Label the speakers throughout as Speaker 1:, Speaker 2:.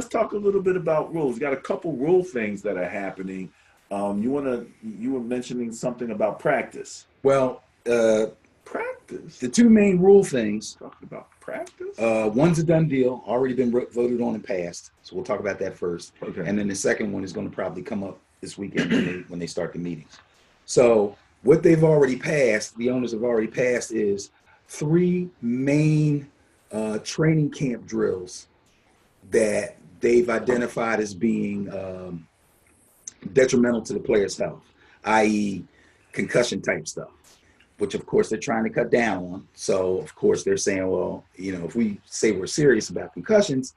Speaker 1: talk a little bit about rules. We got a couple rule things that are happening. You were mentioning something about practice.
Speaker 2: Well,
Speaker 1: Practice.
Speaker 2: the two main rule things.
Speaker 1: Talking about practice.
Speaker 2: One's a done deal, already been voted on and passed. So we'll talk about that first.
Speaker 1: Okay.
Speaker 2: And then the second one is going to probably come up this weekend when they start the meetings. So what they've already passed, the owners have already passed, is three main training camp drills that they've identified as being detrimental to the player's health, i.e. concussion type stuff, which of course they're trying to cut down on. So of course they're saying, well, if we say we're serious about concussions,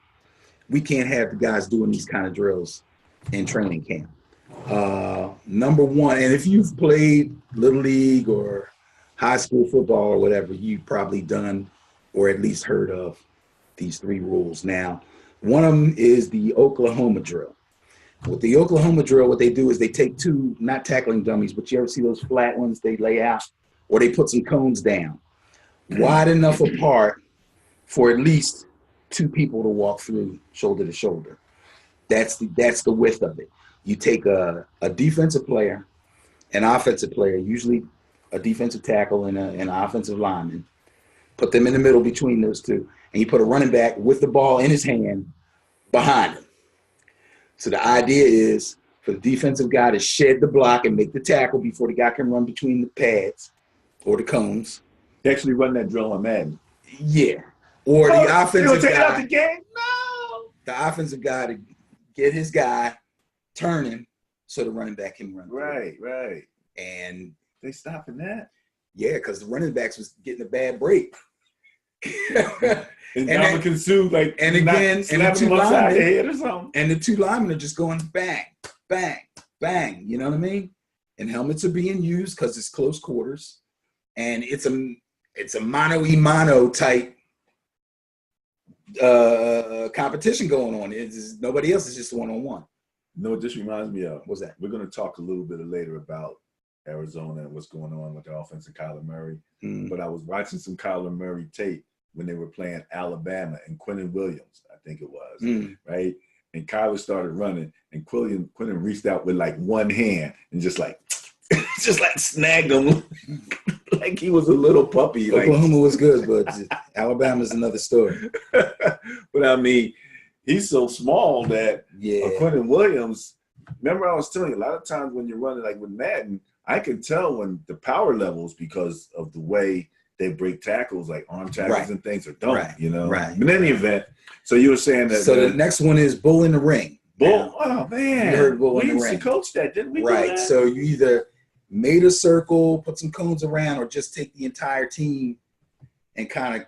Speaker 2: we can't have the guys doing these kind of drills in training camp. Number one, and if you've played Little League or high school football or whatever, you've probably done or at least heard of these three rules. Now, one of them is the Oklahoma drill. With the Oklahoma drill, what they do is they take two, not tackling dummies, but you ever see those flat ones they lay out, or they put some cones down wide enough apart for at least two people to walk through shoulder to shoulder. That's the width of it. You take a defensive player, an offensive player, usually a defensive tackle and an offensive lineman, put them in the middle between those two, and you put a running back with the ball in his hand behind him. So the idea is for the defensive guy to shed the block and make the tackle before the guy can run between the pads or the cones.
Speaker 1: They actually run that drill on Madden.
Speaker 2: Yeah. Or the offensive
Speaker 1: take it out
Speaker 2: guy.
Speaker 1: the game? No.
Speaker 2: The offensive guy to get his guy turning so the running back can run.
Speaker 1: Right.
Speaker 2: And
Speaker 1: they stopping that?
Speaker 2: Yeah, because the running backs was getting a bad break.
Speaker 1: And Dominican Sue, like,
Speaker 2: and again, and the two
Speaker 1: linemen, head or something.
Speaker 2: And the two linemen are just going bang, bang, bang. You know what I mean? And helmets are being used because it's close quarters, and it's a mano-a-mano type competition going on. Nobody else is just one-on-one.
Speaker 1: No, this reminds me of.
Speaker 2: What's that?
Speaker 1: We're going to talk a little bit later about Arizona and what's going on with the offense and Kyler Murray. But I was watching some Kyler Murray tape when they were playing Alabama and Quinnen Williams, I think it was, right? And Kyler started running, and Quinnen reached out with like one hand and just like snagged him like he was a little puppy.
Speaker 2: Oklahoma was good, but Alabama's another story.
Speaker 1: But I mean, he's so small that Quinnen Williams. Remember, I was telling you a lot of times when you're running like with Madden, I can tell when the power levels because of the way they break tackles, like arm tackles and things, or don't,
Speaker 2: Right.
Speaker 1: But in any event, so you were saying that.
Speaker 2: So the next one is bull in the ring.
Speaker 1: Bull? Oh, man.
Speaker 2: You heard bull in the
Speaker 1: ring. We
Speaker 2: ring.
Speaker 1: used to coach that, didn't we?
Speaker 2: Right. So you either made a circle, put some cones around, or just take the entire team and kind of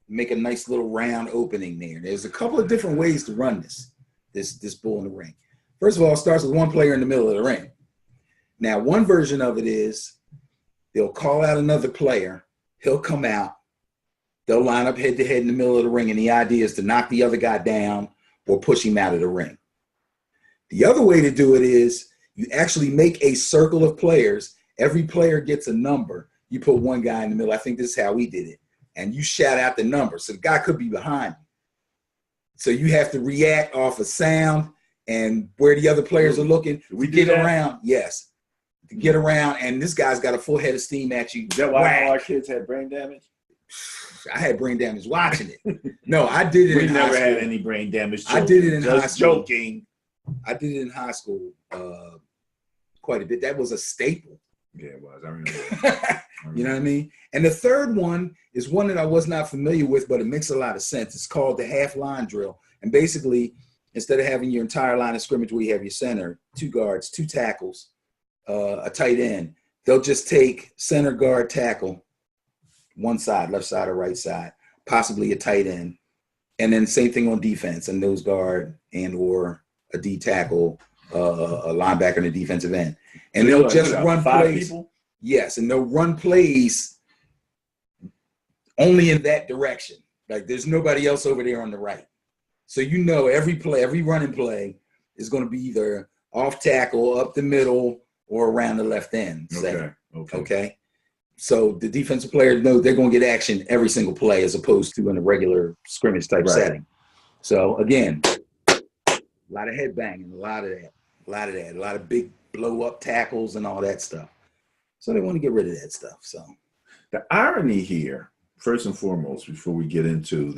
Speaker 2: make a nice little round opening there. There's a couple of different ways to run this bull in the ring. First of all, it starts with one player in the middle of the ring. Now, one version of it is they'll call out another player. He'll come out. They'll line up head to head in the middle of the ring, and the idea is to knock the other guy down or push him out of the ring. The other way to do it is you actually make a circle of players. Every player gets a number. You put one guy in the middle. I think this is how we did it. And you shout out the number. So the guy could be behind you. So you have to react off of sound and where the other players are looking.
Speaker 1: We
Speaker 2: get around. Yes. To get around, and this guy's got a full head of steam at you.
Speaker 1: Is that why all our kids had brain damage?
Speaker 2: I had brain damage watching it. No, I did it in high school.
Speaker 1: We never had any brain damage.
Speaker 2: I did it in high school.
Speaker 1: Joking.
Speaker 2: I did it in high school quite a bit. That was a staple.
Speaker 1: Yeah, it was. I remember.
Speaker 2: You know what I mean? And the third one is one that I was not familiar with, but it makes a lot of sense. It's called the half line drill. And basically, instead of having your entire line of scrimmage where you have your center, two guards, two tackles, a tight end, they'll just take center, guard, tackle, one side, left side or right side, possibly a tight end. And then same thing on defense, a nose guard and or a D tackle, a linebacker and a defensive end. And they'll just run plays. People? Yes, and they'll run plays only in that direction. Like there's nobody else over there on the right. So you know every play, every running play is going to be either off tackle, up the middle, or around the left end. Okay. So the defensive players know they're going to get action every single play as opposed to in a regular scrimmage type setting. So again, A lot of head banging, a lot of big blow up tackles and all that stuff. So they want to get rid of that stuff. So
Speaker 1: the irony here, first and foremost, before we get into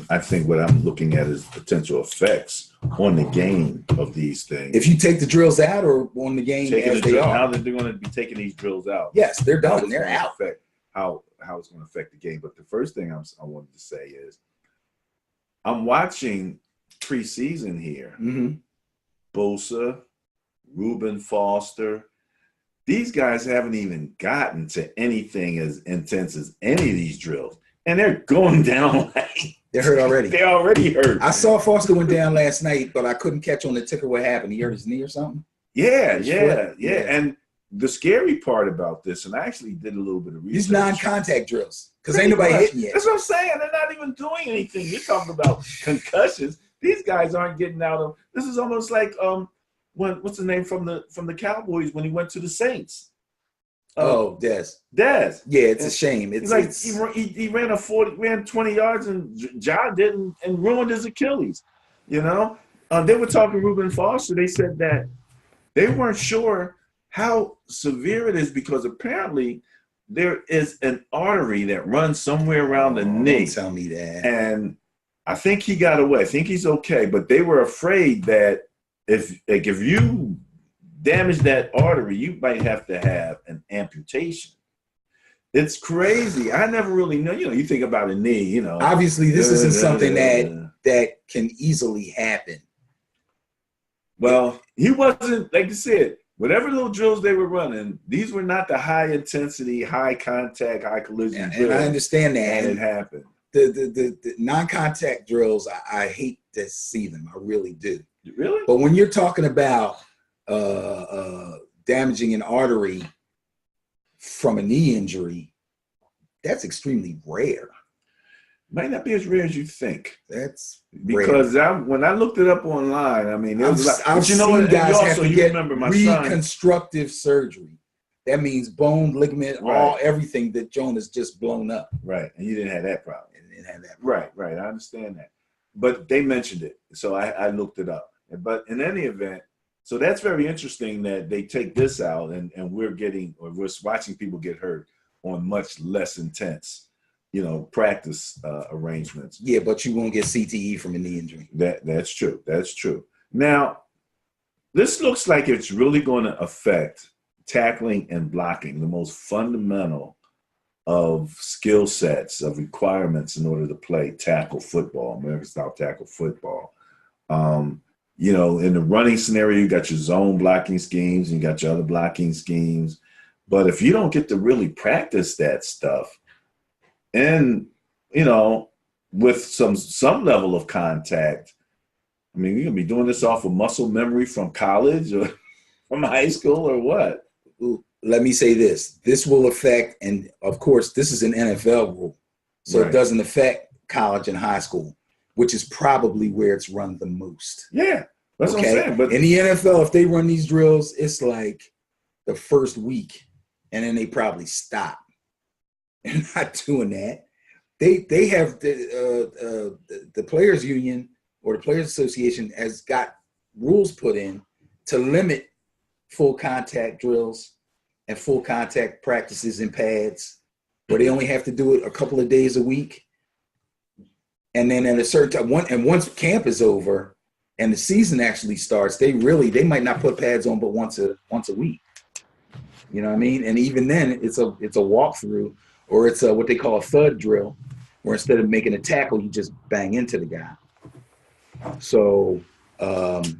Speaker 1: I think what I'm looking at is potential effects on the game of these things.
Speaker 2: If you take the drills out or on the game as they are.
Speaker 1: Now that they're going to be taking these drills out.
Speaker 2: Yes, they're done. They're out.
Speaker 1: How it's going to affect the game. But the first thing I wanted to say is I'm watching preseason here.
Speaker 2: Mm-hmm.
Speaker 1: Bosa, Reuben Foster. These guys haven't even gotten to anything as intense as any of these drills. And they're going down like
Speaker 2: they're hurt already.
Speaker 1: They're already hurt.
Speaker 2: I saw Foster went down last night, but I couldn't catch on the ticker what happened. He hurt his knee or something?
Speaker 1: Yeah. And the scary part about this, and I actually did a little bit of research.
Speaker 2: These non-contact drills, because ain't nobody hitting yet.
Speaker 1: That's what I'm saying. They're not even doing anything. You're talking about concussions. These guys aren't getting out of. This is almost like what's the name from the Cowboys when he went to the Saints?
Speaker 2: Dez.
Speaker 1: Dez.
Speaker 2: Yeah, it's a shame. It's
Speaker 1: like
Speaker 2: it's,
Speaker 1: he ran 20 yards and John didn't and ruined his Achilles. You know, they were talking to Reuben Foster. They said that they weren't sure how severe it is because apparently there is an artery that runs somewhere around the knee.
Speaker 2: Don't tell me that.
Speaker 1: And I think he got away. I think he's okay. But they were afraid that if you damage that artery, you might have to have an amputation. It's crazy. I never really know. You know, you think about a knee, you know.
Speaker 2: Obviously, this isn't something that can easily happen.
Speaker 1: Well, he wasn't, like you said, whatever little drills they were running, these were not the high intensity, high contact, high collision drills.
Speaker 2: And I understand that.
Speaker 1: And it happened.
Speaker 2: The non-contact drills, I hate to see them. I really do.
Speaker 1: Really?
Speaker 2: But when you're talking about damaging an artery from a knee injury, that's extremely rare.
Speaker 1: Might not be as rare as you think.
Speaker 2: That's
Speaker 1: because when I looked it up online, I mean,
Speaker 2: I've seen guys have to get reconstructive surgery. That means bone, ligament, everything that Joan has just blown up.
Speaker 1: Right, and you didn't have that problem. Right. I understand that, but they mentioned it, so I looked it up. But in any event, so that's very interesting that they take this out, and we're watching people get hurt on much less intense, practice arrangements.
Speaker 2: Yeah, but you won't get CTE from a knee injury.
Speaker 1: That's true. That's true. Now, this looks like it's really going to affect tackling and blocking, the most fundamental of skill sets, of requirements in order to play tackle football, American-style tackle football. In the running scenario, you got your zone blocking schemes, and you got your other blocking schemes. But if you don't get to really practice that stuff, and, with some level of contact, I mean, you're going to be doing this off of muscle memory from college or from high school or what?
Speaker 2: Let me say this. This will affect, and of course, this is an NFL rule, so It doesn't affect college and high school, which is probably where it's run the most.
Speaker 1: Yeah, that's what I'm saying. But
Speaker 2: in the NFL, if they run these drills, it's like the first week, and then they probably stop. They're not doing that. They have the Players Union or the Players Association has got rules put in to limit full contact drills and full contact practices in pads, where they only have to do it a couple of days a week. And then at a certain time, once camp is over and the season actually starts, they might not put pads on but once a week. You know what I mean? And even then, it's a walkthrough, or it's what they call a thud drill, where instead of making a tackle, you just bang into the guy. So, but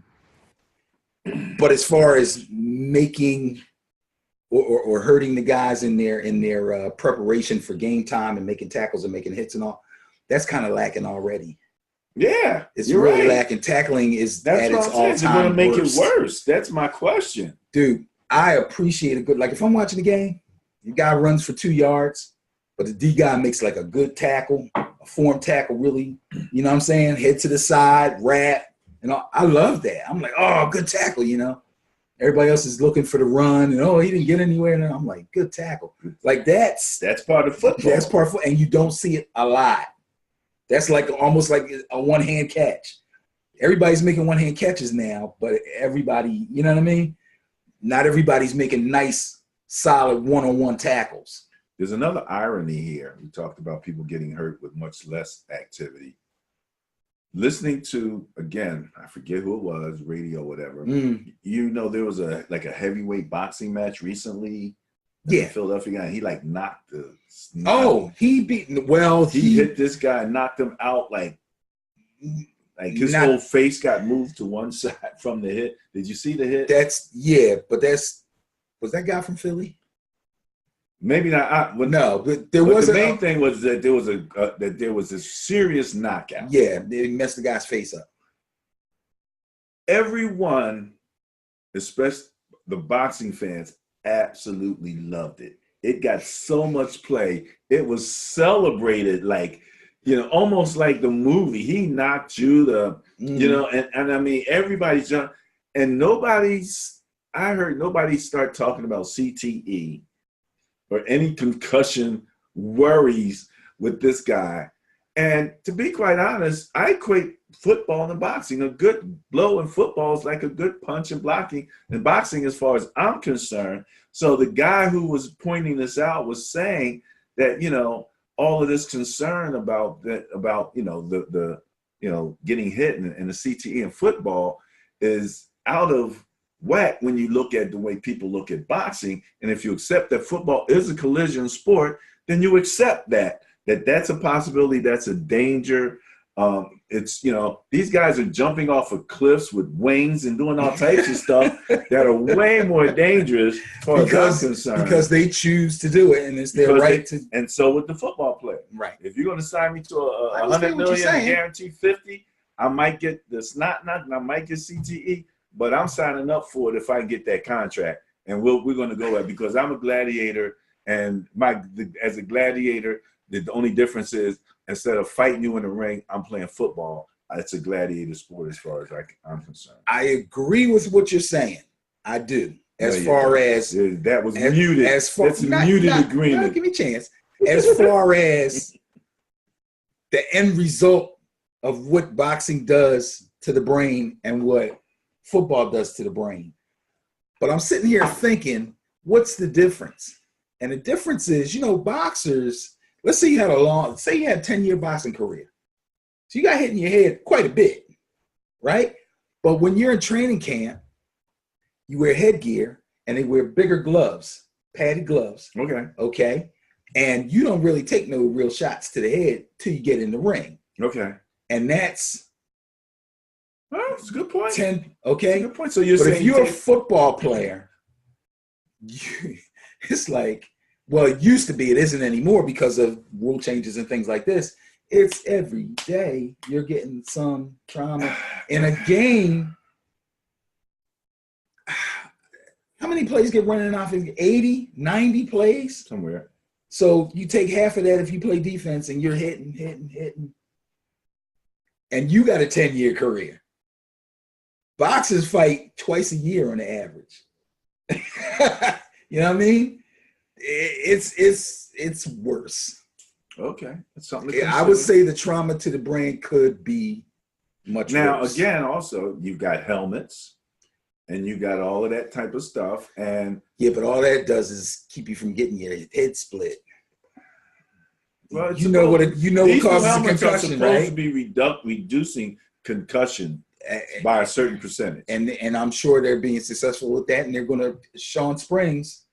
Speaker 2: as far as making or hurting the guys in their preparation for game time and making tackles and making hits and all, that's kind of lacking already.
Speaker 1: Yeah,
Speaker 2: it's really lacking. Tackling is at its all-time worst. They're going to make it worse.
Speaker 1: That's my question,
Speaker 2: dude. I appreciate a good, like if I'm watching the game, the guy runs for 2 yards, but the D guy makes like a good tackle, a form tackle, really. You know what I'm saying? Head to the side, wrap. I love that. I'm like, oh, good tackle, Everybody else is looking for the run, and he didn't get anywhere. And I'm like, good tackle. Like that's
Speaker 1: part of football.
Speaker 2: That's part of football, and you don't see it a lot. That's like almost like a one-hand catch. Everybody's making one-hand catches now, but everybody, you know what I mean? Not everybody's making nice, solid one-on-one tackles.
Speaker 1: There's another irony here. We talked about people getting hurt with much less activity. Listening to, again, I forget who it was, radio, whatever. You know, there was a heavyweight boxing match recently.
Speaker 2: Yeah,
Speaker 1: Philadelphia guy. He like knocked the.
Speaker 2: He beat. Well,
Speaker 1: he hit this guy, knocked him out like his whole face got moved to one side from the hit. Did you see the hit?
Speaker 2: Was that guy from Philly?
Speaker 1: Maybe not.
Speaker 2: No, but the
Speaker 1: main thing was that there was a serious knockout.
Speaker 2: Yeah, they messed the guy's face up.
Speaker 1: Everyone, especially the boxing fans, absolutely loved it. It got so much play. It was celebrated like, you know, almost like the movie. He knocked you you know, and I mean, everybody's jumping, and I heard nobody start talking about CTE or any concussion worries with this guy. And to be quite honest, I equate football and boxing. A good blow in football is like a good punch in boxing as far as I'm concerned. So the guy who was pointing this out was saying that, you know, all of this concern about you know, the you know, getting hit and the CTE in football is out of whack when you look at the way people look at boxing. And if you accept that football is a collision sport, then you accept that's a possibility, that's a danger. It's, you know, these guys are jumping off of cliffs with wings and doing all types of stuff that are way more dangerous as far as I'm concerned.
Speaker 2: Because they choose to do it, and it's their right to.
Speaker 1: And so with the football player.
Speaker 2: Right.
Speaker 1: If you're going to sign me to a $100 million and guarantee 50, I might get the snot knock and I might get CTE, but I'm signing up for it if I get that contract. And we're going to go at, because I'm a gladiator, and as a gladiator, the only difference is, instead of fighting you in the ring, I'm playing football. It's a gladiator sport as far as I'm concerned.
Speaker 2: I agree with what you're saying. I do. That was
Speaker 1: muted. That's a muted agreement.
Speaker 2: Give me a chance. As far as the end result of what boxing does to the brain and what football does to the brain. But I'm sitting here thinking, what's the difference? And the difference is, you know, boxers, let's say you had a 10-year boxing career. So you got hit in your head quite a bit, right? But when you're in training camp, you wear headgear and they wear bigger gloves, padded gloves. Okay. And you don't really take no real shots to the head till you get in the ring.
Speaker 1: Okay.
Speaker 2: And that's
Speaker 1: a good point.
Speaker 2: Okay.
Speaker 1: Good point. So you're saying,
Speaker 2: if you're a football player, it's like, well, it used to be, it isn't anymore because of rule changes and things like this. It's every day you're getting some trauma in a game. How many plays get running off? 80, 90 plays?
Speaker 1: Somewhere.
Speaker 2: So you take half of that if you play defense and you're hitting. And you got a 10-year career. Boxers fight twice a year on the average. You know what I mean? It's worse.
Speaker 1: Okay, it's something to
Speaker 2: I would say the trauma to the brain could be much worse.
Speaker 1: Now, again, also you've got helmets, and you got all of that type of stuff, and
Speaker 2: yeah, but all that does is keep you from getting your head split.
Speaker 1: Well,
Speaker 2: you know what causes a concussion, right?
Speaker 1: To be reducing concussion by a certain percentage,
Speaker 2: and I'm sure they're being successful with that, and they're going to. Sean Springs,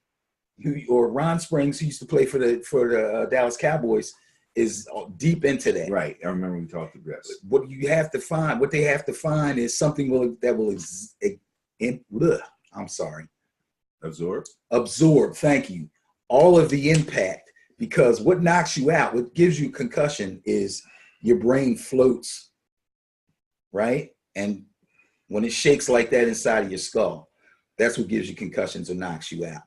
Speaker 2: Ron Springs, who used to play for the Dallas Cowboys, is deep into that.
Speaker 1: Right. I remember we talked about this.
Speaker 2: What they have to find is something that will absorb. Thank you. All of the impact, because what knocks you out, what gives you concussion, is your brain floats, right? And when it shakes like that inside of your skull, that's what gives you concussions or knocks you out.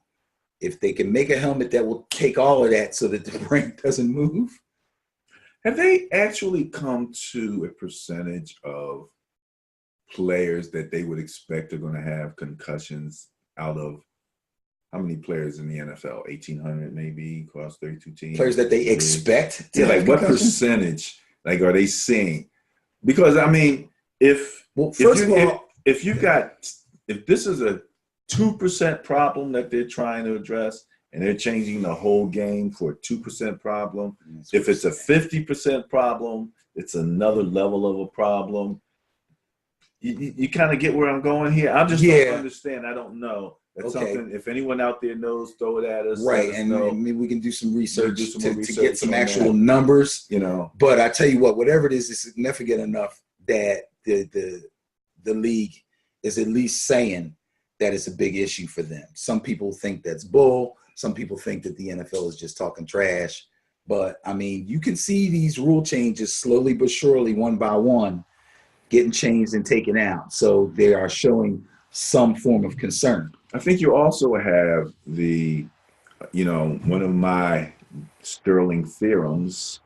Speaker 2: If they can make a helmet that will take all of that so that the brain doesn't move.
Speaker 1: Have they actually come to a percentage of players that they would expect are going to have concussions out of how many players in the NFL? 1,800 maybe, across 32 teams?
Speaker 2: Players that they expect to
Speaker 1: have
Speaker 2: like
Speaker 1: what percentage, like, are they seeing? Because, I mean,
Speaker 2: Well, first of all,
Speaker 1: if this is a 2% problem that they're trying to address, and they're changing the whole game for a 2% problem. If it's a 50% problem, it's another level of a problem. You kind of get where I'm going here. I just don't understand. I don't know. That's something. If anyone out there knows, throw it at us.
Speaker 2: Right, and maybe we can do some research to get some actual numbers.
Speaker 1: You know,
Speaker 2: but I tell you what, whatever it is significant enough that the league is at least saying that it's a big issue for them. Some people think that's bull. Some people think that the NFL is just talking trash. But I mean, you can see these rule changes slowly but surely, one by one, getting changed and taken out. So they are showing some form of concern.
Speaker 1: I think you also have one of my sterling theorems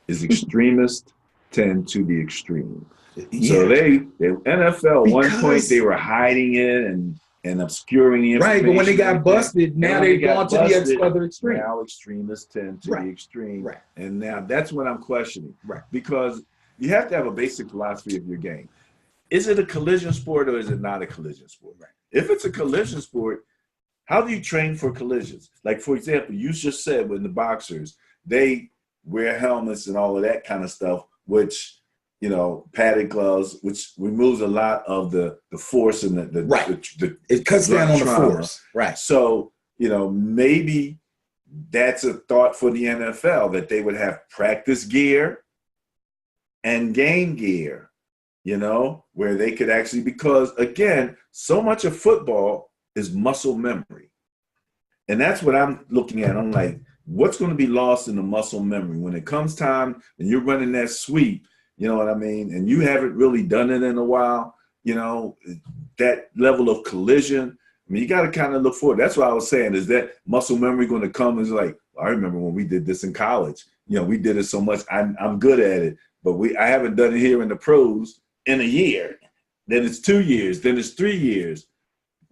Speaker 1: is extremists tend to the extreme. Yeah. So the NFL, at one point, they were hiding it and obscuring the information.
Speaker 2: Right, but when they got busted, now they've gone to the other extreme.
Speaker 1: Now extremists tend to the extreme. Right. And now that's what I'm questioning. Right. Because you have to have a basic philosophy of your game. Is it a collision sport or is it not a collision sport? Right. If it's a collision sport, how do you train for collisions? Like, for example, you just said with the boxers, they wear helmets and all of that kind of stuff, which, padded gloves, which removes a lot of the force and
Speaker 2: it cuts down on the force. Right.
Speaker 1: So, maybe that's a thought for the NFL that they would have practice gear and game gear, where they could actually, because again, so much of football is muscle memory. And that's what I'm looking at. I'm like, what's going to be lost in the muscle memory when it comes time and you're running that sweep? You know what I mean? And you haven't really done it in a while, that level of collision. I mean, you got to kind of look forward. That's what I was saying, is that muscle memory going to come? Is like, I remember when we did this in college, we did it so much. I'm good at it, but I haven't done it here in the pros in a year. Then it's 2 years. Then it's 3 years.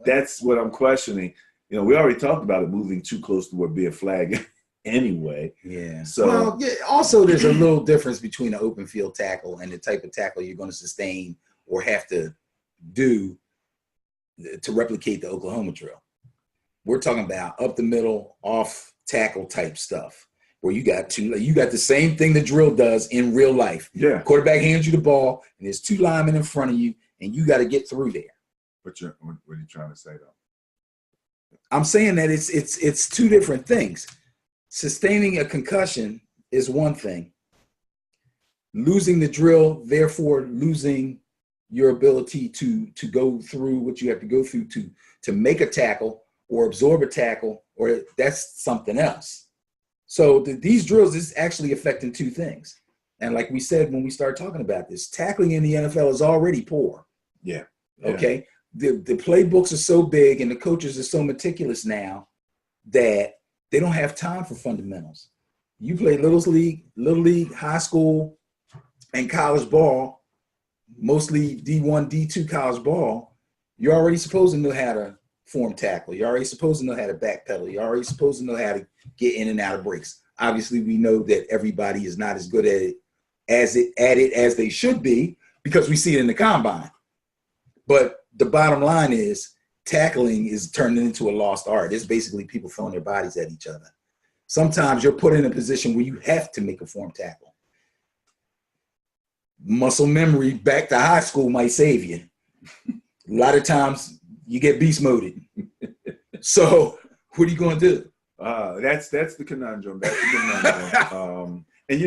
Speaker 1: That's what I'm questioning. We already talked about it moving too close to what being flag anyway.
Speaker 2: Yeah. So also there's a little difference between an open field tackle and the type of tackle you're going to sustain or have to do to replicate the Oklahoma drill. We're talking about up the middle, off tackle type stuff where you got the same thing the drill does in real life.
Speaker 1: Yeah.
Speaker 2: Quarterback hands you the ball and there's two linemen in front of you and you got to get through there.
Speaker 1: What are you trying to say though?
Speaker 2: I'm saying that it's two different things. Sustaining a concussion is one thing. Losing the drill, therefore losing your ability to go through what you have to go through to make a tackle or absorb a tackle, or that's something else. So these drills is actually affecting two things. And like we said when we started talking about this, tackling in the NFL is already poor.
Speaker 1: Yeah.
Speaker 2: Okay. The playbooks are so big and the coaches are so meticulous now that they don't have time for fundamentals. You play little league, high school, and college ball, mostly D1, D2 college ball. You're already supposed to know how to form tackle. You're already supposed to know how to backpedal. You're already supposed to know how to get in and out of breaks. Obviously, we know that everybody is not as good at it as they should be because we see it in the combine. But the bottom line is tackling is turning into a lost art. It's basically people throwing their bodies at each other. Sometimes you're put in a position where you have to make a form tackle. Muscle memory back to high school might save you. A lot of times you get beast moded. So what are you going to do?
Speaker 1: That's the conundrum. That's the conundrum. And